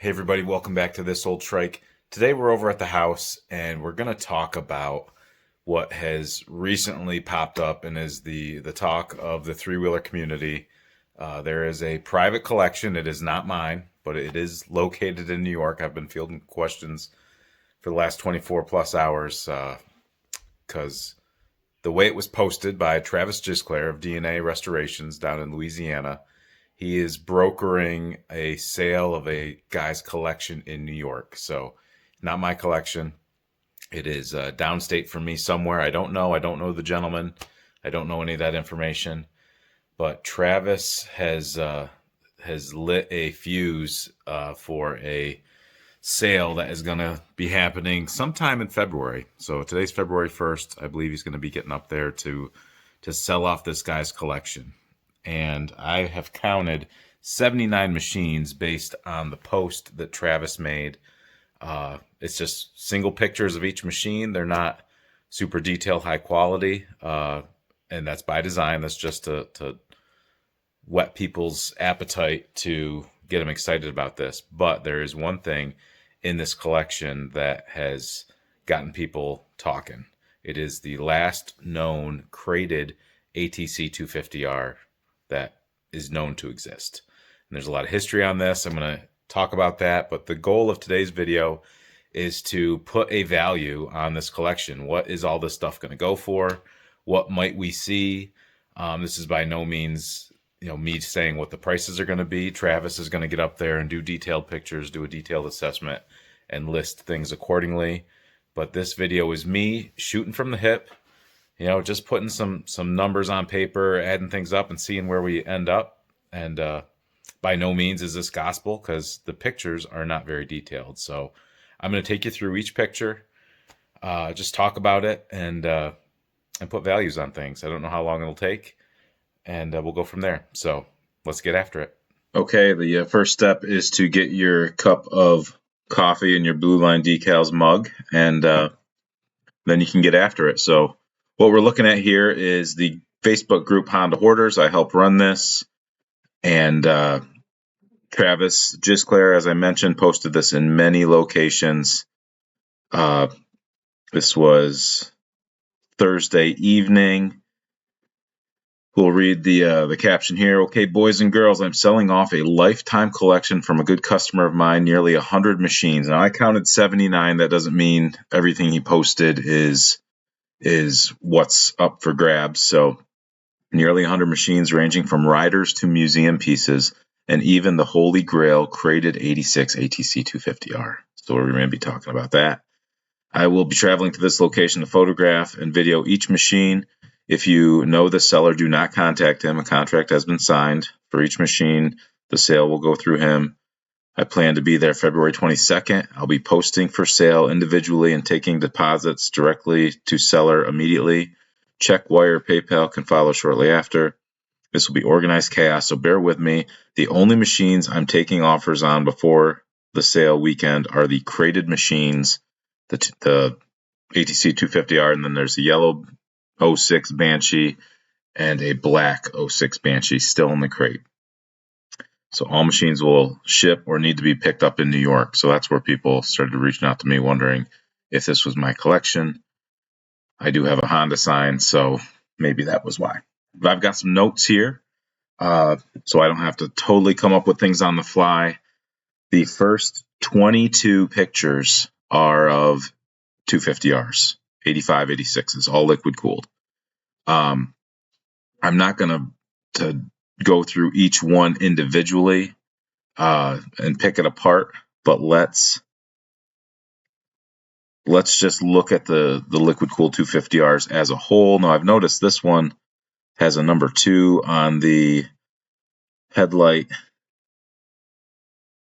Hey everybody, welcome back to This Old Trike. Today we're over at the house and we're going to talk about what has recently popped up and is the talk of the three-wheeler community. There is a private collection. It is not mine, but it is located in New York. I've been fielding questions for the last 24 plus hours because the way it was posted by Travis Gisclair of DNA Restorations down in Louisiana, he is brokering a sale of a guy's collection in New York. So, not my collection. It is downstate from me somewhere. I don't know. I don't know the gentleman. I don't know any of that information. But Travis has lit a fuse for a sale that is going to be happening sometime in February. So today's February 1st. I believe he's going to be getting up there to sell off this guy's collection. And I have counted 79 machines based on the post that Travis made. It's just single pictures of each machine. They're not super detailed, high quality, and that's by design. That's just to whet people's appetite to get them excited about this. But there is one thing in this collection that has gotten people talking. It is the last known crated ATC 250R that is known to exist. And there's a lot of history on this. I'm going to talk about that, but the goal of today's video is to put a value on this collection. What is all this stuff going to go for? What might we see? This is by no means, me saying what the prices are going to be. Travis is going to get up there and do detailed pictures, do a detailed assessment, and list things accordingly. But this video is me shooting from the hip, just putting some numbers on paper, adding things up and seeing where we end up. And by no means is this gospel because the pictures are not very detailed. So I'm going to take you through each picture, just talk about it and put values on things. I don't know how long it'll take, and we'll go from there. So let's get after it. Okay, the first step is to get your cup of coffee and your Blue Line Decals mug, and then you can get after it. So what we're looking at here is the Facebook group Honda Hoarders. I help run this. And Travis Gisclair, as I mentioned, posted this in many locations. This was Thursday evening. We'll read the caption here. Okay, boys and girls, I'm selling off a lifetime collection from a good customer of mine, nearly 100 machines. Now, I counted 79. That doesn't mean everything he posted is what's up for grabs. So nearly 100 machines ranging from riders to museum pieces, and even the Holy Grail crated 86 ATC 250R. So we're going to be talking about that. I will be traveling to this location to photograph and video each machine. If you know the seller, do not contact him. A contract has been signed for each machine. The sale will go through him. I plan to be there February 22nd. I'll be posting for sale individually and taking deposits directly to seller immediately. Check, wire, PayPal can follow shortly after. This will be organized chaos, so bear with me. The only machines I'm taking offers on before the sale weekend are the crated machines, the ATC 250R, and then there's a yellow 06 Banshee and a black 06 Banshee still in the crate. So all machines will ship or need to be picked up in New York. So that's where people started reaching out to me wondering if this was my collection. I do have a Honda sign, so maybe that was why. But I've got some notes here, so I don't have to totally come up with things on the fly. The first 22 pictures are of 250Rs, 85, 86s, all liquid cooled. I'm not going to go through each one individually and pick it apart, but let's just look at the liquid cooled 250Rs as a whole. Now, I've noticed this one has a number 2 on the headlight.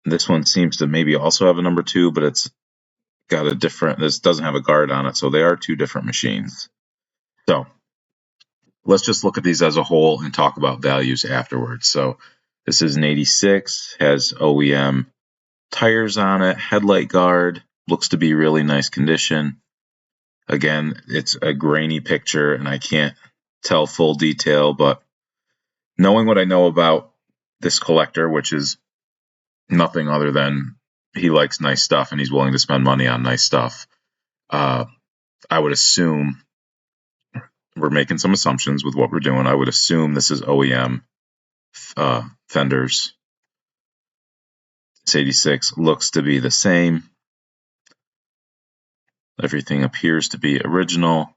This one seems to maybe also have a number 2, but it's got a different, this doesn't have a guard on it, so they are 2 different machines. So let's just look at these as a whole and talk about values afterwards. So this is an 86, has OEM tires on it, headlight guard, looks to be really nice condition. Again, it's a grainy picture and I can't tell full detail, but knowing what I know about this collector, which is nothing other than he likes nice stuff and he's willing to spend money on nice stuff. I would assume, we're making some assumptions with what we're doing. I would assume this is OEM fenders. This 86 looks to be the same. Everything appears to be original.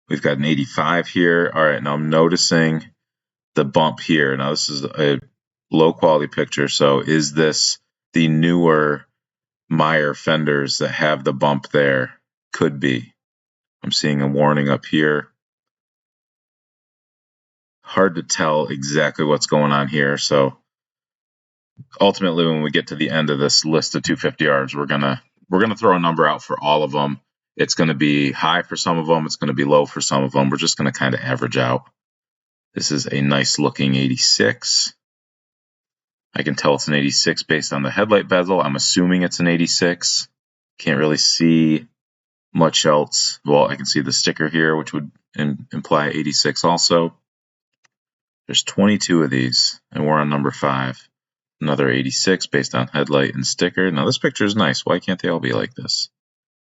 We've got an 85 here. All right, now I'm noticing the bump here. Now this is a low quality picture, so is this the newer Meyer fenders that have the bump there? Could be. I'm seeing a warning up here. Hard to tell exactly what's going on here, so ultimately when we get to the end of this list of 250Rs, we're gonna throw a number out for all of them. It's going to be high for some of them, it's going to be low for some of them. We're just going to kind of average out. This is a nice looking 86. I can tell it's an 86 based on the headlight bezel. I'm assuming it's an 86. Can't really see much else. Well, I can see the sticker here, which would imply 86 also. There's 22 of these, and we're on number 5. Another 86 based on headlight and sticker. Now this picture is nice. Why can't they all be like this?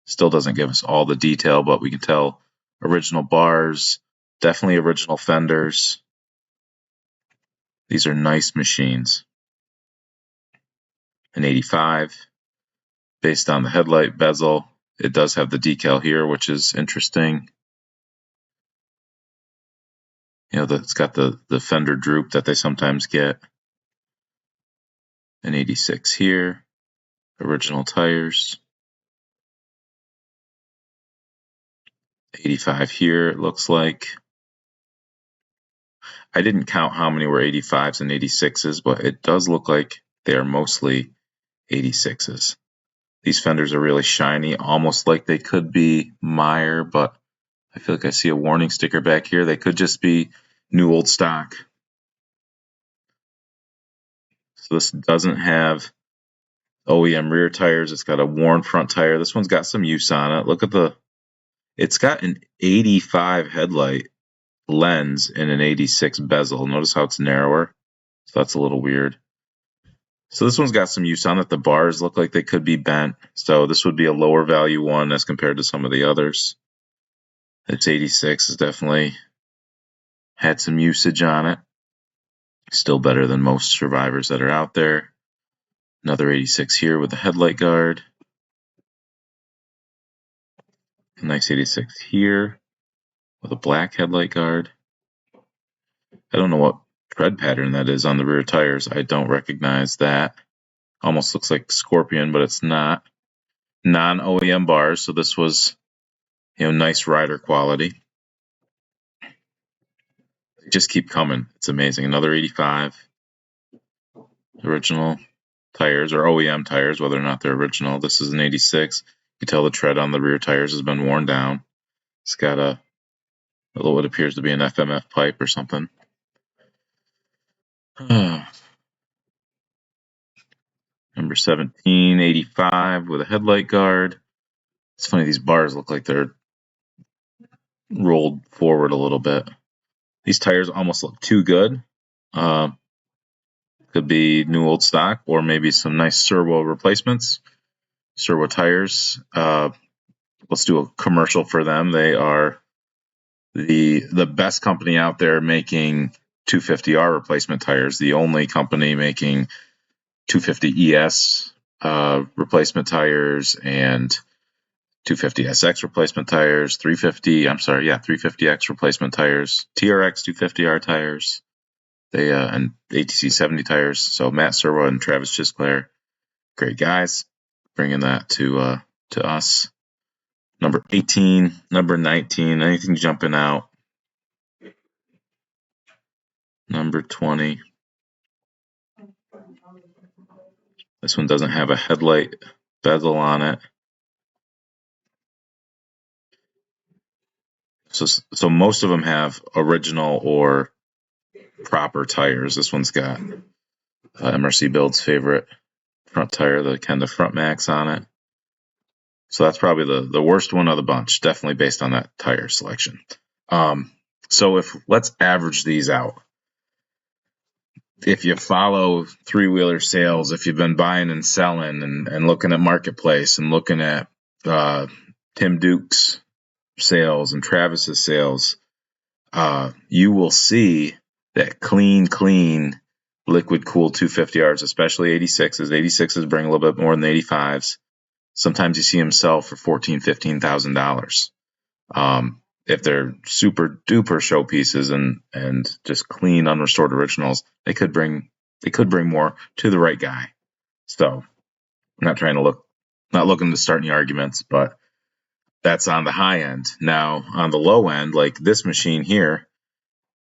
Still doesn't give us all the detail, but we can tell original bars, definitely original fenders. These are nice machines. An 85 based on the headlight bezel. It does have the decal here, which is interesting. You know, it's got the fender droop that they sometimes get. An 86 here. Original tires. 85 here, it looks like. I didn't count how many were 85s and 86s, but it does look like they are mostly 86s. These fenders are really shiny, almost like they could be Meyer, but I feel like I see a warning sticker back here. They could just be new old stock. So this doesn't have OEM rear tires. It's got a worn front tire. This one's got some use on it. Look at it's got an 85 headlight lens and an 86 bezel. Notice how it's narrower. So that's a little weird. So this one's got some use on it. The bars look like they could be bent. So this would be a lower value one as compared to some of the others. It's 86 has definitely had some usage on it. Still better than most survivors that are out there. Another 86 here with the headlight guard. A nice 86 here with a black headlight guard. I don't know what tread pattern that is on the rear tires. I don't recognize that. Almost looks like Scorpion, but it's not. Non-OEM bars, so this was, nice rider quality. They just keep coming. It's amazing. Another 85. Original tires, or OEM tires, whether or not they're original. This is an 86. You can tell the tread on the rear tires has been worn down. It's got a little what appears to be an FMF pipe or something. Number 17, 85 with a headlight guard. It's funny, these bars look like they're rolled forward a little bit. These tires almost look too good. Could be new old stock or maybe some nice servo replacements. Servo tires. Let's do a commercial for them. They are the best company out there making 250R replacement tires. The only company making 250 ES replacement tires and 250SX replacement tires, 350X replacement tires, TRX 250R tires, and ATC 70 tires. So Matt Serwa and Travis Gisclair, great guys, bringing that to us. Number 18, number 19, anything jumping out? Number 20. This one doesn't have a headlight bezel on it. So most of them have original or proper tires. This one's got MRC Build's favorite front tire, the kind of front max on it. So that's probably the worst one of the bunch, definitely based on that tire selection. So let's average these out. if you follow three-wheeler sales, if you've been buying and selling and looking at Marketplace and looking at Tim Duke's sales and Travis's sales, you will see that clean liquid cooled 250Rs, especially 86s. 86s bring a little bit more than 85s. Sometimes you see them sell for $14,000, $15,000. If they're super duper show pieces and just clean unrestored originals, they could bring more to the right guy. So I'm not looking to start any arguments, but that's on the high end. Now on the low end, like this machine here,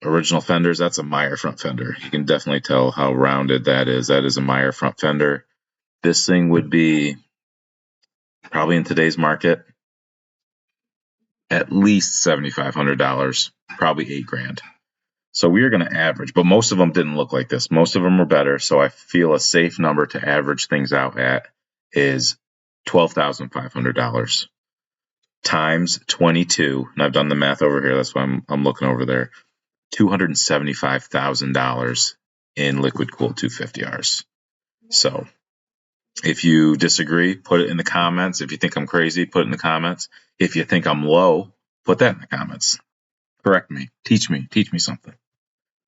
original fenders, that's a Meyer front fender. You can definitely tell how rounded that is. That is a Meyer front fender. This thing would be probably in today's market at least $7,500, probably $8,000. So we are going to average, but most of them didn't look like this. Most of them were better. So I feel a safe number to average things out at is $12,500 times 22. And I've done the math over here. That's why I'm looking over there. $275,000 in liquid cooled 250Rs. So if you disagree, put it in the comments. If you think I'm crazy, put it in the comments. If you think I'm low, put that in the comments. Correct me. Teach me something.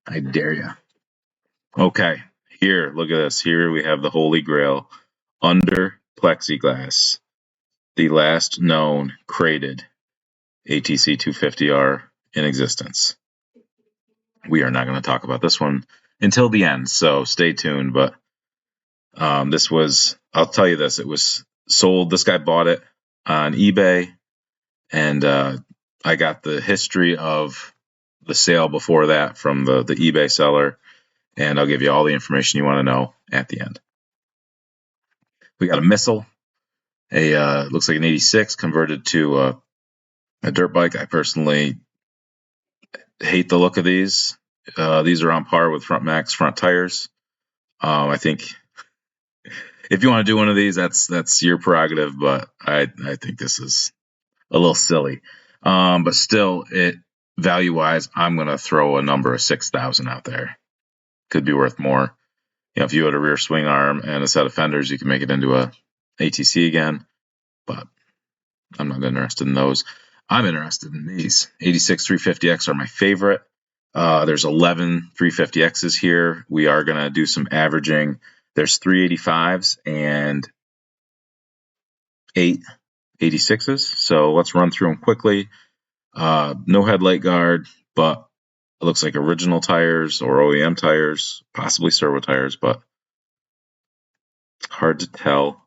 I dare you. Okay, here, look at this. Here we have the Holy Grail under plexiglass, the last known crated ATC 250R in existence. We are not going to talk about this one until the end, so stay tuned. But this was, I'll tell you this, it was sold. This guy bought it on eBay, and I got the history of the sale before that from the eBay seller, and I'll give you all the information you want to know at the end. We got a missile, looks like an 86 converted to a dirt bike. I personally hate the look of these. These are on par with Front Max front tires. I think if you want to do one of these, that's your prerogative, but I think this is a little silly. But still, it value-wise, I'm going to throw a number of 6,000 out there. Could be worth more. You know, if you had a rear swing arm and a set of fenders, you can make it into a ATC again, but I'm not interested in those. I'm interested in these. 86 350X are my favorite. There's 11 350Xs here. We are going to do some averaging. There's 385s and 8 86s. So let's run through them quickly. No headlight guard, but it looks like original tires or OEM tires, possibly servo tires, but hard to tell.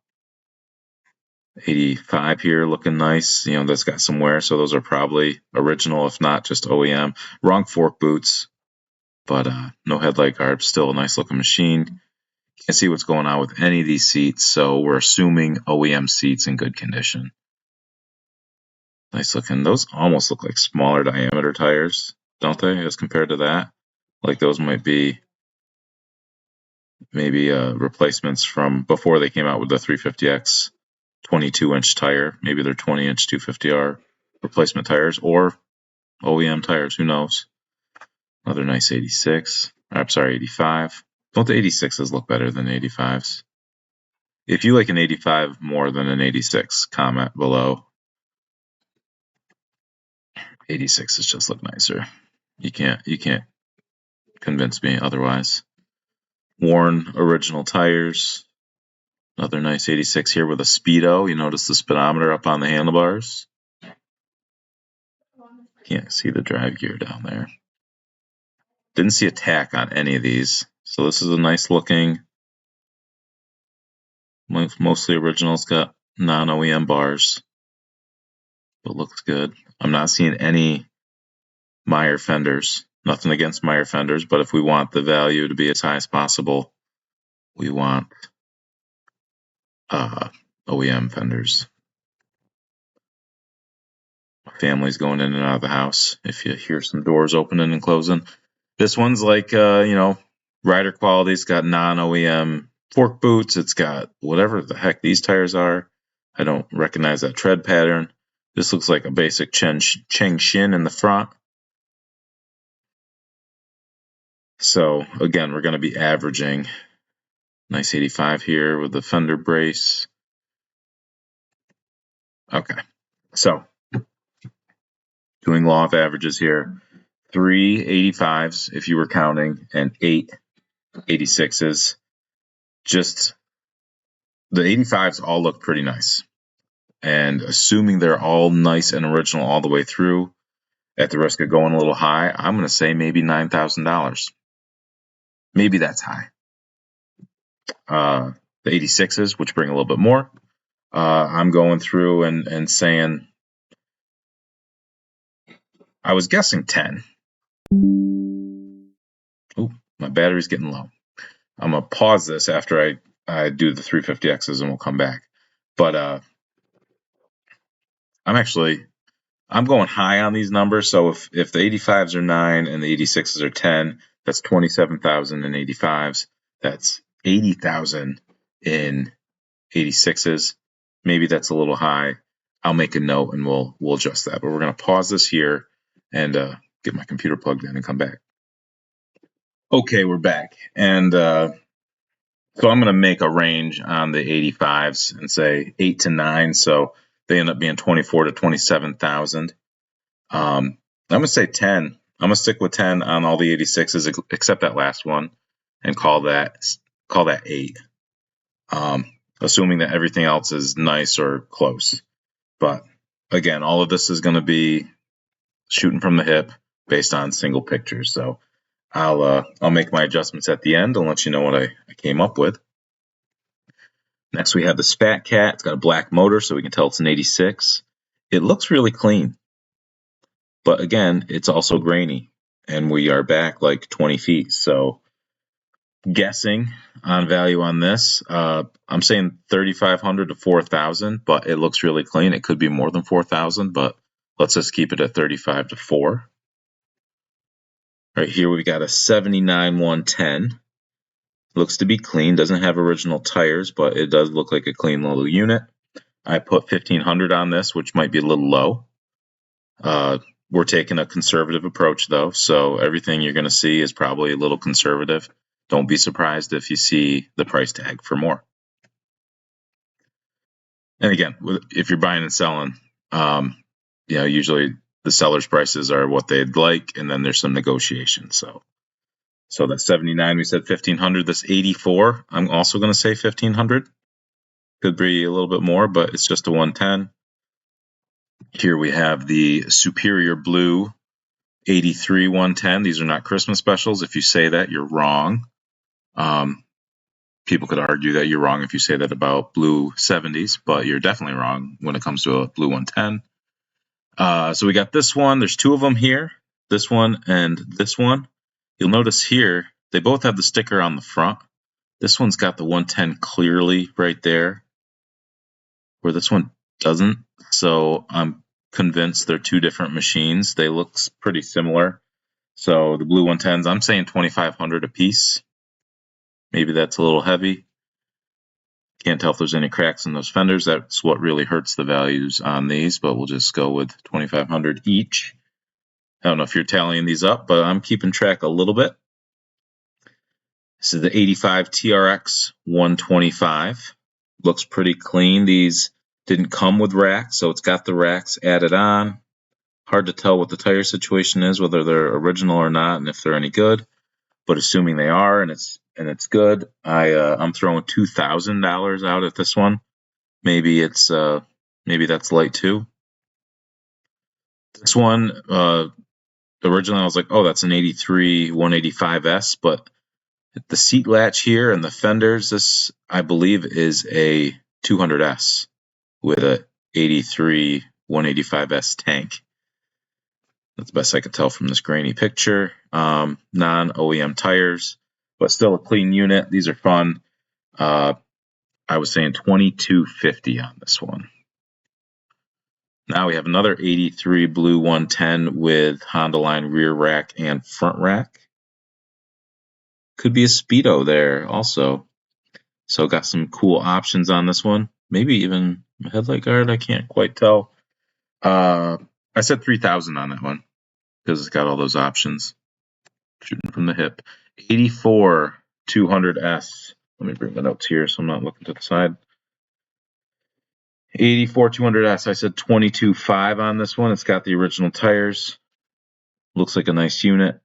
85 here looking nice. You know, that's got some wear, so those are probably original, if not just OEM. Wrong fork boots, but no headlight guard. Still a nice looking machine. Can't see what's going on with any of these seats, so we're assuming OEM seats in good condition. Nice looking. Those almost look like smaller diameter tires, don't they, as compared to that? Like those might be maybe replacements from before they came out with the 350X 22-inch tire. Maybe they're 20-inch 250R replacement tires or OEM tires. Who knows? Another nice 86. I'm sorry, 85. Don't the 86s look better than 85s? If you like an 85 more than an 86, comment below. 86s just look nicer. You can't convince me otherwise. Worn original tires. Another nice 86 here with a speedo. You notice the speedometer up on the handlebars. Can't see the drive gear down there. Didn't see a tack on any of these. So this is a nice looking, mostly original. It's got non-OEM bars, but looks good. I'm not seeing any Meyer fenders. Nothing against Meyer fenders, but if we want the value to be as high as possible, we want OEM fenders. Families going in and out of the house. If you hear some doors opening and closing, this one's like rider quality. It's got non-OEM fork boots. It's got whatever the heck these tires are. I don't recognize that tread pattern. This looks like a basic Cheng Shin in the front. So again, we're going to be averaging nice 85 here with the fender brace. Okay, so doing law of averages here. 3 85s if you were counting, and 8 86s. Just the 85s all look pretty nice. And assuming they're all nice and original all the way through, at the risk of going a little high, I'm going to say maybe $9,000. Maybe that's high. The 86s, which bring a little bit more, I'm going through and saying, I was guessing 10. Oh, my battery's getting low. I'm going to pause this after I do the 350Xs and we'll come back. But I'm going high on these numbers. So if the 85s are 9 and the 86s are 10, that's 27,000 in 85s. That's 80,000 in 86s. Maybe that's a little high. I'll make a note and we'll adjust that. But we're going to pause this here and get my computer plugged in and come back. Okay, we're back. And so I'm going to make a range on the 85s and say 8 to 9. So they end up being 24 to 27,000. I'm going to say 10. I'm going to stick with 10 on all the 86s except that last one and call that 8. Assuming that everything else is nice or close. But again, all of this is going to be shooting from the hip based on single pictures. So I'll make my adjustments at the end and let you know what I came up with. Next, we have the Spat Cat. It's got a black motor, so we can tell it's an 86. It looks really clean. But again, it's also grainy. And we are back like 20 feet. So guessing on value on this, I'm saying 3,500 to 4,000, but it looks really clean. It could be more than 4,000, but let's just keep it at 35 to 4. Right here, we've got a 79 110. Looks to be clean. Doesn't have original tires, but it does look like a clean little unit. I put 1,500 on this, which might be a little low. We're taking a conservative approach, though, so everything you're going to see is probably a little conservative. Don't be surprised if you see the price tag for more. And again, if you're buying and selling, usually the seller's prices are what they'd like, and then there's some negotiation. So that's 79. We said 1,500. This 84, I'm also going to say 1,500. Could be a little bit more, but it's just a 110. Here we have the Superior Blue 83 110. These are not Christmas specials. If you say that, you're wrong. People could argue that you're wrong if you say that about blue 70s, but you're definitely wrong when it comes to a blue 110. So we got this one. There's two of them here, this one and this one. You'll notice here, they both have the sticker on the front. This one's got the 110 clearly right there, where this one doesn't. So I'm convinced they're two different machines. They look pretty similar. So the blue 110s, I'm saying 2,500 a piece. Maybe that's a little heavy. Can't tell if there's any cracks in those fenders. That's what really hurts the values on these, but we'll just go with 2,500 each. I don't know if you're tallying these up, but I'm keeping track a little bit. This is the 85 TRX 125. Looks pretty clean. These didn't come with racks, so it's got the racks added on. Hard to tell what the tire situation is, whether they're original or not, and if they're any good. But assuming they are and it's good, I'm throwing $2,000 out at this one. Maybe that's light too. This one, originally I was like, oh, that's an 83 185S, but the seat latch here and the fenders, this I believe is a 200S with a 83 185S tank. That's the best I could tell from this grainy picture. Non-OEM tires, but still a clean unit. These are fun. I was saying $2,250 on this one. Now we have another 83 blue 110 with Honda line rear rack and front rack. Could be a Speedo there also. So got some cool options on this one. Maybe even a headlight guard. I can't quite tell. I said 3,000 on that one because it's got all those options. Shooting from the hip. 84 200S. Let me bring the notes here so I'm not looking to the side. 84 200S. I said 22.5 on this one. It's got the original tires. Looks like a nice unit.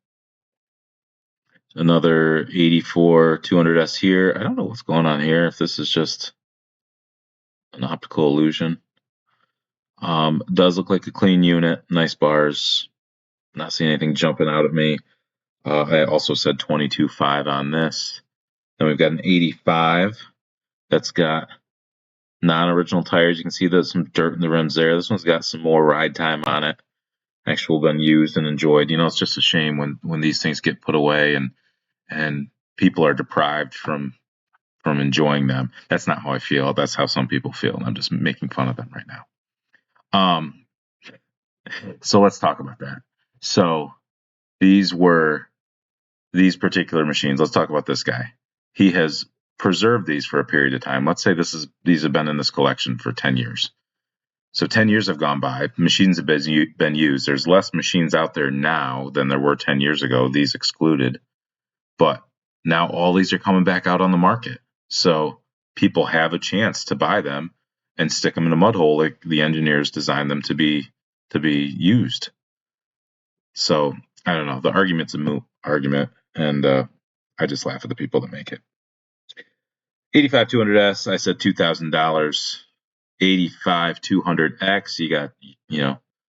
Another 84 200S here. I don't know what's going on here, if this is just an optical illusion. Does look like a clean unit. Nice bars. Not seeing anything jumping out at me. I also said 22.5 on this. Then we've got an 85 that's got non-original tires. You can see there's some dirt in the rims there. This one's got some more ride time on it. Actual been used and enjoyed. You know, it's just a shame when these things get put away and people are deprived from enjoying them. That's not how I feel. That's how some people feel, and I'm just making fun of them right now. So let's talk about that. So these particular machines. Let's talk about this guy. He has preserved these for a period of time. Let's say these have been in this collection for 10 years. So 10 years have gone by. Machines have been used. There's less machines out there now than there were 10 years ago, these excluded. But now all these are coming back out on the market. So people have a chance to buy them and stick them in a mud hole like the engineers designed them to be used. So I don't know. The argument's a moot argument, and I just laugh at the people that make it. 85 200S, I said $2,000. 85 200X, you got,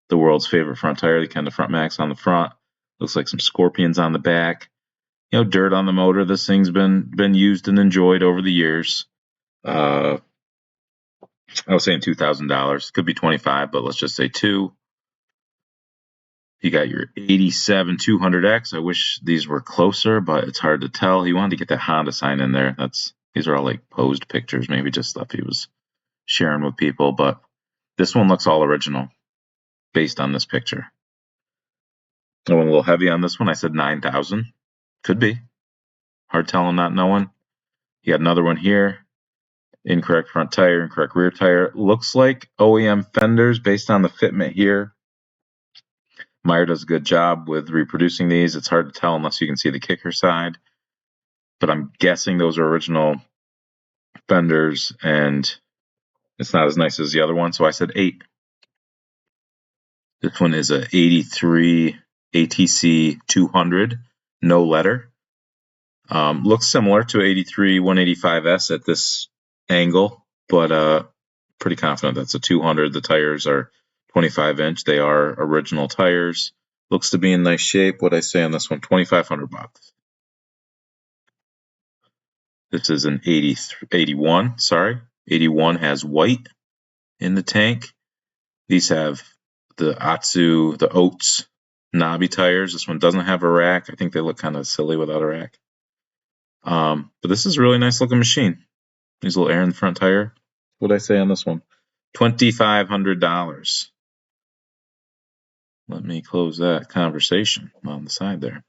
the world's favorite front tire, the kind of front max on the front. Looks like some scorpions on the back. Dirt on the motor. This thing's been used and enjoyed over the years. I was saying $2,000. Could be 25, but let's just say 2. You got your 87 200X. I wish these were closer, but it's hard to tell. He wanted to get that Honda sign in there. These are all like posed pictures, maybe just stuff he was sharing with people, but this one looks all original based on this picture. I went a little heavy on this one. I said 9,000. Could be. Hard telling, not knowing. You got another one here. Incorrect front tire, incorrect rear tire. Looks like OEM fenders based on the fitment here. Meyer does a good job with reproducing these. It's hard to tell unless you can see the kicker side. But I'm guessing those are original fenders, and it's not as nice as the other one, so I said 8. This one is a 83 ATC 200, no letter. Looks similar to 83 185S at this angle, but pretty confident that's a 200. The tires are 25-inch. They are original tires. Looks to be in nice shape. What'd I say on this one? $2,500. This is an 81. Sorry, 81 has white in the tank. These have the Oats knobby tires. This one doesn't have a rack. I think they look kind of silly without a rack. But this is a really nice looking machine. These little air in the front tire. What did I say on this one? $2,500. Let me close that conversation on the side there.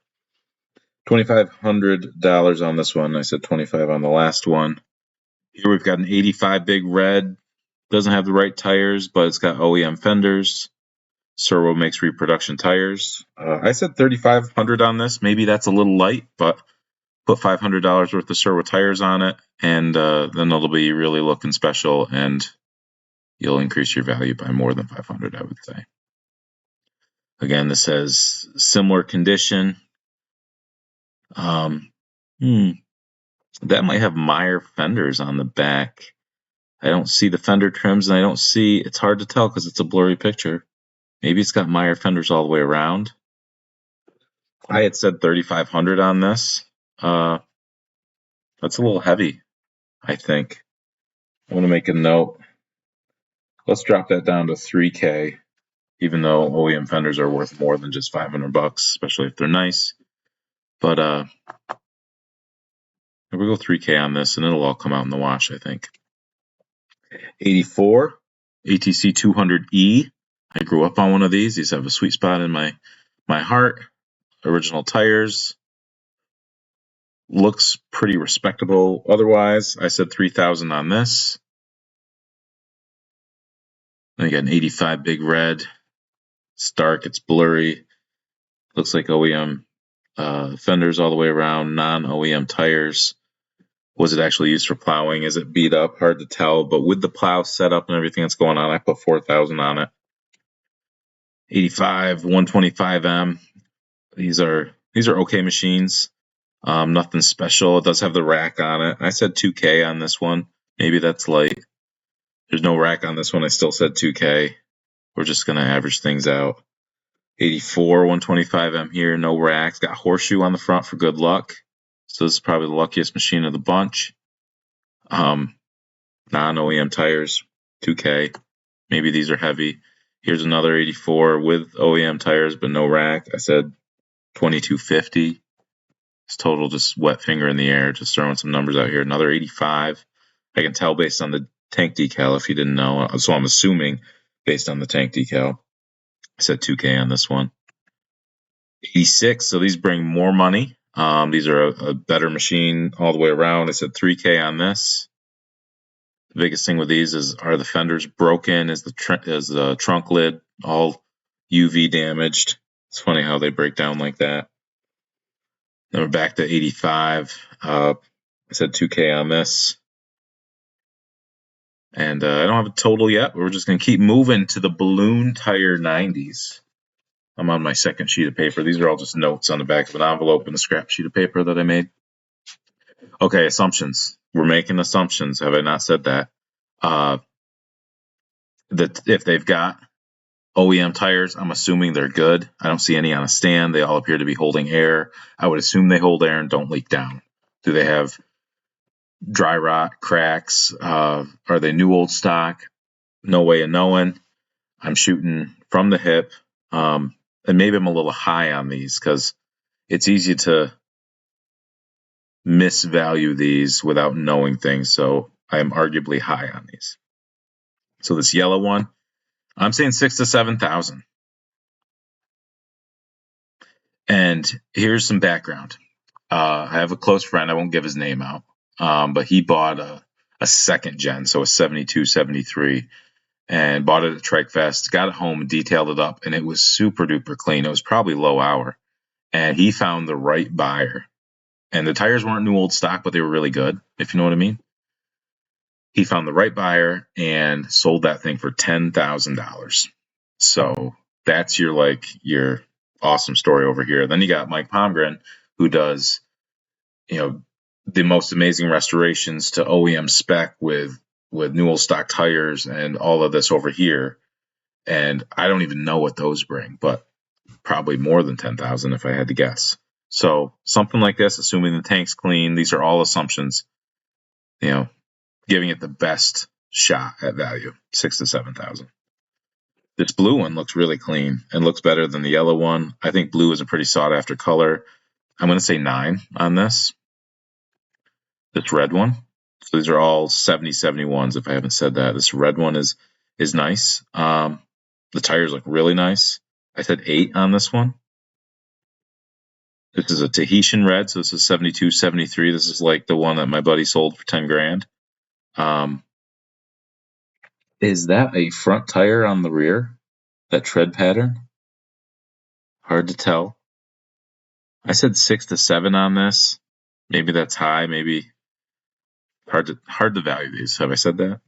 $2,500 on this one. I said 25 on the last one. Here we've got an 85 Big Red. Doesn't have the right tires, but it's got OEM fenders. Servo makes reproduction tires. I said $3,500 on this. Maybe that's a little light, but put $500 worth of Servo tires on it, and then it'll be really looking special, and you'll increase your value by more than $500, I would say. Again, this says similar condition. That might have Meyer fenders on the back. I don't see the fender trims, and it's hard to tell because it's a blurry picture. Maybe it's got Meyer fenders all the way around. I had said $3,500 on this. That's a little heavy, I think. I want to make a note. Let's drop that down to $3,000, even though OEM fenders are worth more than just $500, especially if they're nice. But we go $3,000 on this, and it'll all come out in the wash, I think. 84 ATC 200E. I grew up on one of these. These have a sweet spot in my heart. Original tires. Looks pretty respectable otherwise. I said $3,000 on this. Then you got an 85 Big Red. It's dark, it's blurry. Looks like OEM Fenders all the way around, non-OEM tires. Was it actually used for plowing? Is it beat up? Hard to tell. But with the plow setup and everything that's going on, I put 4,000 on it. 85, 125M. These are okay machines. Nothing special. It does have the rack on it. I said 2K on this one. Maybe that's light. There's no rack on this one. I still said 2K. We're just going to average things out. 84, 125M here. No racks. Got horseshoe on the front for good luck. So this is probably the luckiest machine of the bunch. Non-OEM tires, 2K. Maybe these are heavy. Here's another 84 with OEM tires, but no rack. I said 2250. It's total just wet finger in the air, just throwing some numbers out here. Another 85. I can tell based on the tank decal if you didn't know. So I'm assuming based on the tank decal. I said 2K on this one. 86. So these bring more money. These are a better machine all the way around. I said 3K on this. The biggest thing with these are the fenders broken? Is the trunk lid all UV damaged? It's funny how they break down like that. Then we're back to 85. I said 2K on this. And I don't have a total yet, but we're just going to keep moving to the balloon tire 90s. I'm on my second sheet of paper. These are all just notes on the back of an envelope and a scrap sheet of paper that I made. Okay, assumptions. We're making assumptions. Have I not said that? That if they've got OEM tires, I'm assuming they're good. I don't see any on a stand. They all appear to be holding air. I would assume they hold air and don't leak down. Do they have dry rot, cracks? Are they new old stock? No way of knowing. I'm shooting from the hip. And maybe I'm a little high on these because it's easy to misvalue these without knowing things. So I am arguably high on these. So this yellow one, I'm saying 6,000 to 7,000. And here's some background. I have a close friend. I won't give his name out. But he bought a second gen, so a 72, 73, and bought it at Trike Fest, got it home, detailed it up, and it was super duper clean. It was probably low hour. And he found the right buyer. And the tires weren't new old stock, but they were really good, if you know what I mean. He found the right buyer and sold that thing for $10,000. So that's your awesome story over here. Then you got Mike Pomgren, who does, the most amazing restorations to OEM spec with new old stock tires and all of this over here. And I don't even know what those bring, but probably more than 10,000 if I had to guess. So something like this, assuming the tank's clean, these are all assumptions, giving it the best shot at value, 6,000 to 7,000. This blue one looks really clean and looks better than the yellow one. I think blue is a pretty sought after color. I'm going to say 9 on this. This red one. So these are all 70, 71s if I haven't said that. This red one is nice. The tires look really nice. I said 8 on this one. This is a Tahitian red, so this is 72, 73. This is like the one that my buddy sold for 10 grand. Is that a front tire on the rear? That tread pattern? Hard to tell. I said 6 to 7 on this. Maybe that's high. Maybe hard to value these. Have I said that?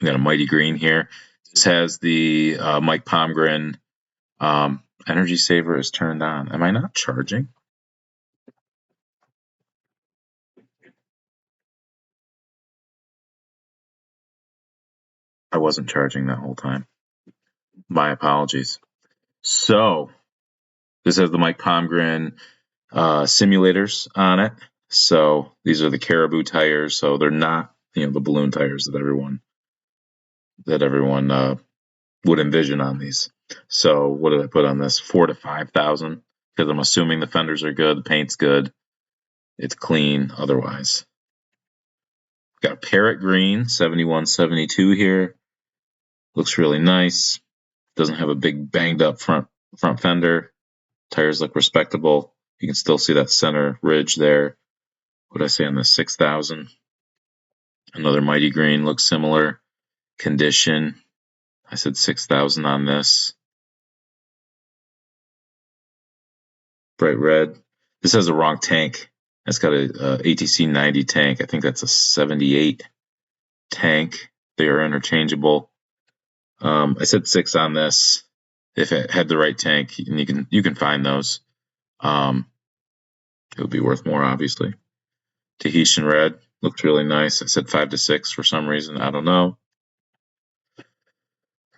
We got a mighty green here. This has the Mike Pomgren energy saver is turned on. Am I not charging? I wasn't charging that whole time. My apologies. So this has the Mike Pomgren simulators on it. So these are the Caribou tires. So they're not the balloon tires that everyone would envision on these. So what did I put on this? 4,000 to 5,000 because I'm assuming the fenders are good, the paint's good, it's clean. Otherwise, got a parrot green 71, 72 here. Looks really nice. Doesn't have a big banged up front fender. Tires look respectable. You can still see that center ridge there. What did I say on the 6,000? Another mighty green looks similar. Condition. I said 6,000 on this. bright red. This has a wrong tank. It's got a ATC 90 tank. I think that's a 78 tank. They are interchangeable. I said 6 on this. If it had the right tank, and you can find those. It would be worth more, obviously. Tahitian red looks really nice. I said 5 to 6 for some reason. I don't know.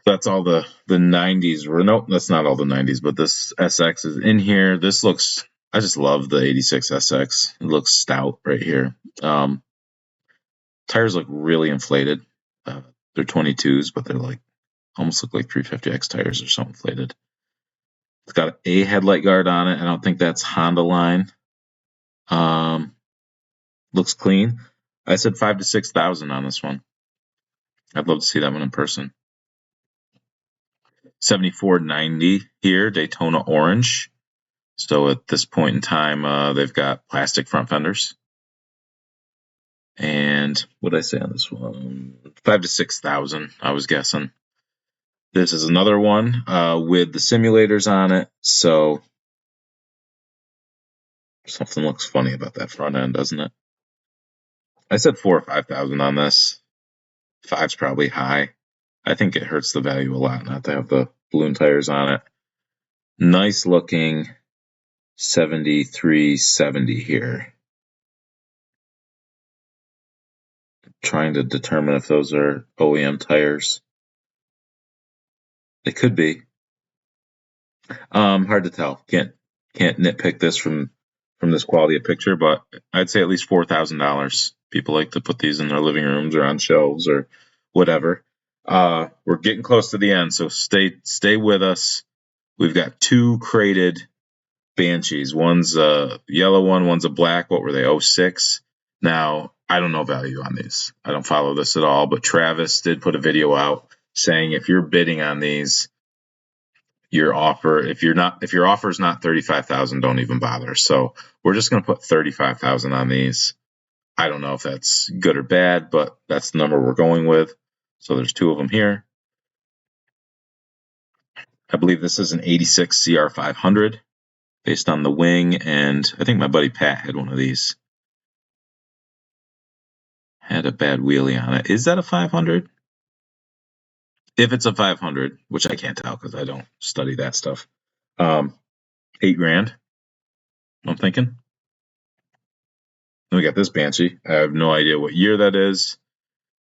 That's all the 90s. Nope, that's not all the 90s, but this SX is in here. This looks, I just love the 86 SX. It looks stout right here. Tires look really inflated. They're 22s, but they're like almost look like 350X tires or so inflated. It's got a headlight guard on it. I don't think that's Honda line. Looks clean. I said 5 to 6,000 on this one. I'd love to see that one in person. 7490 here, Daytona orange. So at this point in time, they've got plastic front fenders. And what did I say on this one? 5 to 6,000, I was guessing. This is another one with the simulators on it. So something looks funny about that front end, doesn't it? I said 4 or 5,000 on this. 5's probably high. I think it hurts the value a lot not to have the balloon tires on it. Nice looking 7370 here. Trying to determine if those are OEM tires. They could be. Hard to tell. Can't nitpick this from this quality of picture, but I'd say at least $4,000. People like to put these in their living rooms or on shelves or whatever. We're getting close to the end, so stay with us. We've got 2 crated Banshees. One's a yellow one, one's a black. What were they? 06. Now, I don't know value on these. I don't follow this at all, but Travis did put a video out saying if you're bidding on these, your offer, if your offer is not 35,000, don't even bother. So we're just going to put 35,000 on these. I don't know if that's good or bad, but that's the number we're going with. So there's 2 of them here. I believe this is an 86 CR500 based on the wing, and I think my buddy Pat had one of these. Had a bad wheelie on it. Is that a 500? If it's a 500, which I can't tell because I don't study that stuff. $8,000. I'm thinking. Then we got this Banshee. I have no idea what year that is.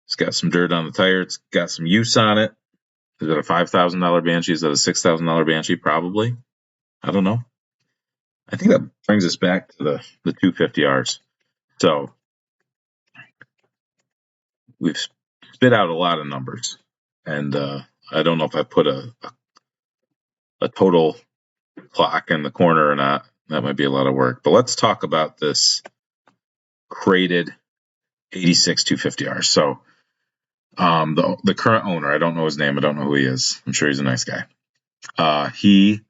It's got some dirt on the tire. It's got some use on it. Is that a $5,000 Banshee? Is that a $6,000 Banshee? Probably. I don't know. I think that brings us back to the 250Rs. So we've spit out a lot of numbers, and I don't know if I put a total clock in the corner or not. That might be a lot of work. But let's talk about this crated 86 250R. So the current owner, I don't know his name. I don't know who he is. I'm sure he's a nice guy. He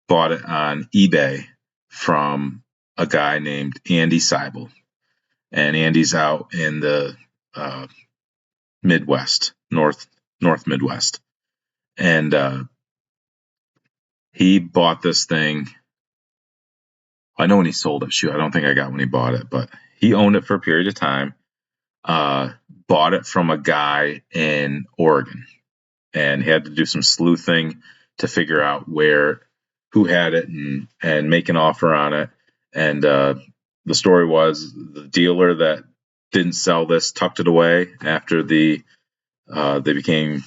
bought it on eBay from a guy named Andy Seibel. And Andy's out in the Midwest, North Midwest. And he bought this thing. I know when he sold it. Shoot, I don't think I got when he bought it, but he owned it for a period of time. Bought it from a guy in Oregon, and he had to do some sleuthing to figure out who had it and make an offer on it. And the story was the dealer that didn't sell this tucked it away after they became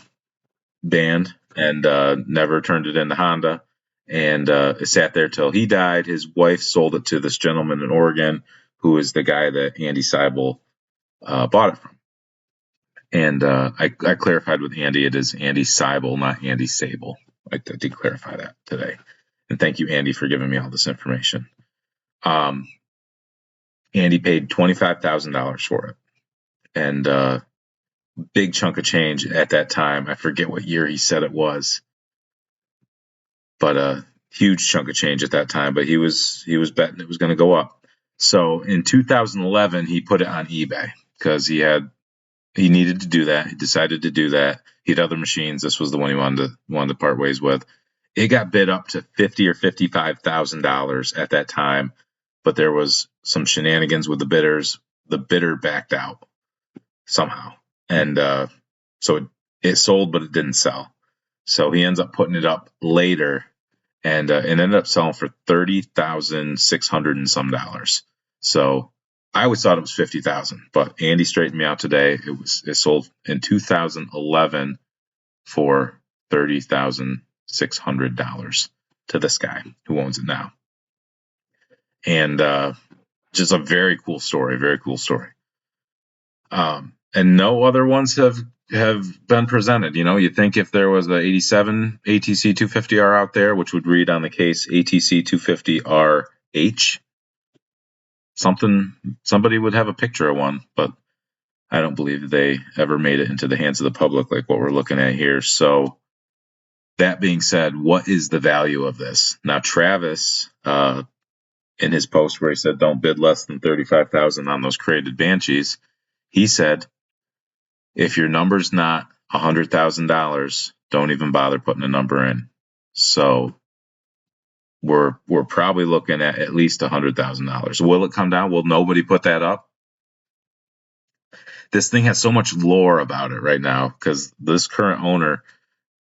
banned and never turned it into Honda. And it sat there till he died. His wife sold it to this gentleman in Oregon, who is the guy that Andy Seibel bought it from. And I clarified with Andy, it is Andy Seibel, not Andy Sable. I did clarify that today. And thank you, Andy, for giving me all this information. Andy paid $25,000 for it. And big chunk of change at that time. I forget what year he said it was. But a huge chunk of change at that time. But he was betting it was going to go up. So in 2011, he put it on eBay because he needed to do that. He decided to do that. He had other machines. This was the one he wanted to part ways with. it got bid up to $50,000 or $55,000 at that time, but there was some shenanigans with the bidders. The bidder backed out somehow, and so it sold, but it didn't sell. So he ends up putting it up later, and it ended up selling for $30,600 and some dollars. So I always thought it was $50,000, but Andy straightened me out today. It sold in 2011 for $30,600 to this guy who owns it now, and just a very cool story. Very cool story. And no other ones have been presented. You know, you think if there was a 87 ATC 250R out there, which would read on the case ATC 250RH, somebody would have a picture of one, but I don't believe they ever made it into the hands of the public like what we're looking at here. So that being said, what is the value of this? Now, Travis, in his post where he said don't bid less than $35,000 on those crated Banshees, he said, if your number's not $100,000, don't even bother putting a number in. So we're probably looking at least $100,000. Will it come down? Will nobody put that up? This thing has so much lore about it right now because this current owner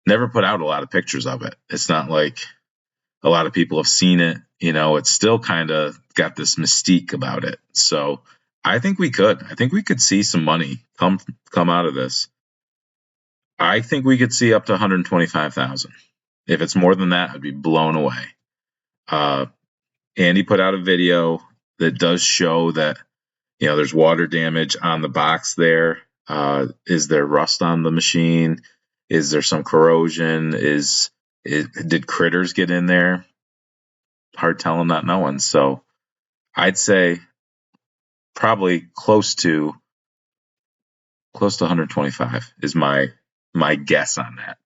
never put out a lot of pictures of it. It's not like a lot of people have seen it. You know, it's still kind of got this mystique about it. So I think we could see some money come out of this. I think we could see up to 125,000. If it's more than that, I'd be blown away. Andy put out a video that does show that, you know, there's water damage on the box there. Is there rust on the machine? Is there some corrosion? Did critters get in there? Hard telling, not knowing. So I'd say probably close to 125 is my guess on that.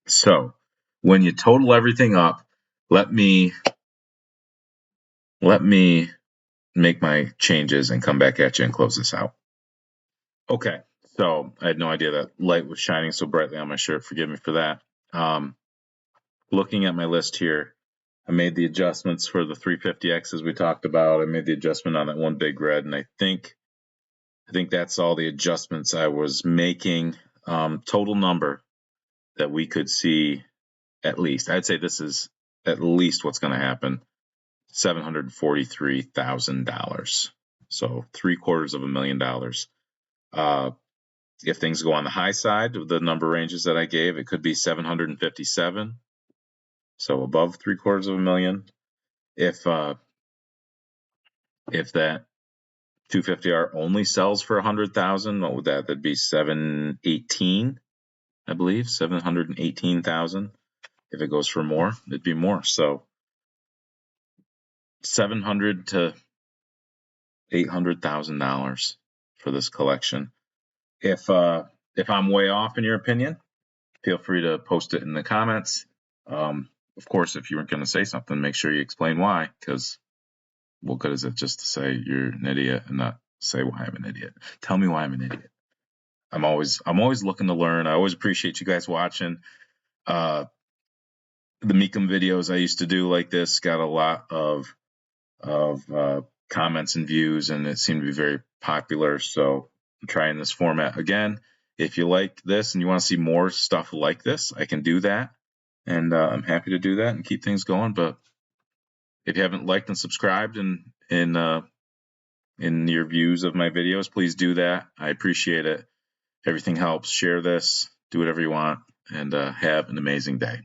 So when you total everything up, let me make my changes and come back at you and close this out. Okay, so I had no idea that light was shining so brightly on my shirt. Forgive me for that. Looking at my list here, I made the adjustments for the 350X as we talked about. I made the adjustment on that one big red, and I think that's all the adjustments I was making. Total number that we could see, at least, I'd say this is at least what's going to happen, $743,000. So $750,000. If things go on the high side of the number ranges that I gave, it could be 757. So above $750,000. If that 250R only sells for 100,000, what would that? That'd be 718, I believe, 718,000. If it goes for more, it'd be more. So $700,000 to $800,000 for this collection. If I'm way off in your opinion, feel free to post it in the comments. Of course, if you weren't going to say something, make sure you explain why, because what good is it just to say you're an idiot and not say why I'm an idiot? Tell me why I'm an idiot. I'm always looking to learn. I always appreciate you guys watching. The Meekum videos I used to do like this got a lot of comments and views, and it seemed to be very popular. So I'm trying this format again. If you like this and you want to see more stuff like this, I can do that, and I'm happy to do that and keep things going. But if you haven't liked and subscribed in your views of my videos, please do that. I appreciate it. Everything helps. Share this. Do whatever you want, and have an amazing day.